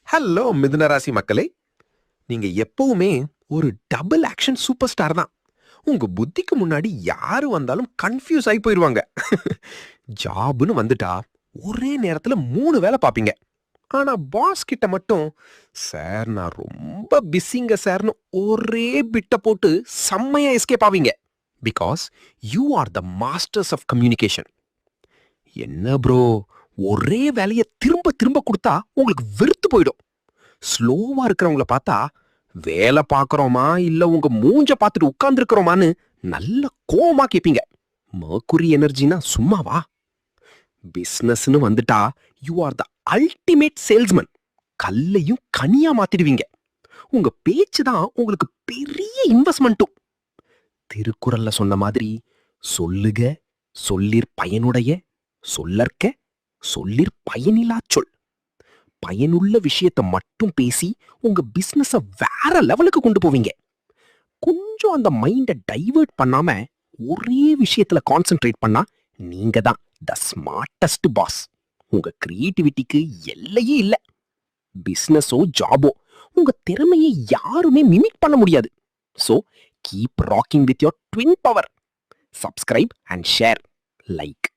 Hello மிதுன ராசி மக்களே, நீங்க எப்பவுமே ஒரு டபுள் ஆக்ஷன் சூப்பர் ஸ்டார் தான். உங்க புத்திக்கு முன்னாடி யாரு வந்தாலும் கன்ஃபியூஸ் ஆகி போயிருவாங்க. ஜாப்னு வந்துட்டா ஒரே நேரத்துல 3 வேலை பாப்பீங்க. ஆனா பாஸ் கிட்ட மட்டும் சார் நான் ரொம்ப பிஸிங்க சார்னு ஒரே பிட்ட போட்டு செம்மையா எஸ்கேப் ஆவீங்க. Because you are the masters of communication. என்ன ப்ரோ, ஒரே வேலையை திரும்ப திரும்ப கொடுத்தா உங்களுக்கு வெறுத்து போயிடும். ஸ்லோவா இருக்கிறவங்கள பார்த்தா வேலை பார்க்கறோமா இல்ல உங்க மூஞ்ச பார்த்துட்டு உட்கார்ந்து இருக்கிறோமான்னு நல்ல கோவமா கேப்பீங்க. மர்க்குரி எனர்ஜினா சும்மாவா? பிசினஸ்னு வந்துட்டா you are the ultimate salesman. கல்லையும் கனியா மாத்திடுவீங்க. உங்க பேச்சு தான் உங்களுக்கு பெரிய இன்வெஸ்ட்மெண்ட்டும். திருக்குறள்ல சொன்ன மாதிரி சொல்லுக சொல்லிற் பயனுடைய சொல்லற்க சொல்லிற் பயனிலா சொல். பயனுள்ள விஷயத்தை மட்டும் பேசி உங்க பிசினஸ வேற லெவலுக்கு கொண்டு போவீங்க. கொஞ்சம் அந்த மைண்ட டைவர்ட் பண்ணாம ஒரே விஷயத்துல கான்சென்ட்ரேட் பண்ணா நீங்க தான் த ஸ்மார்ட்டஸ்ட் பாஸ். உங்க கிரியேட்டிவிட்டிக்கு எல்லையே இல்ல. பிசினஸோ ஜாபோ உங்க திறமையை யாருமே மிமிக் பண்ண முடியாது. So keep rocking with your twin power. Subscribe and share, like.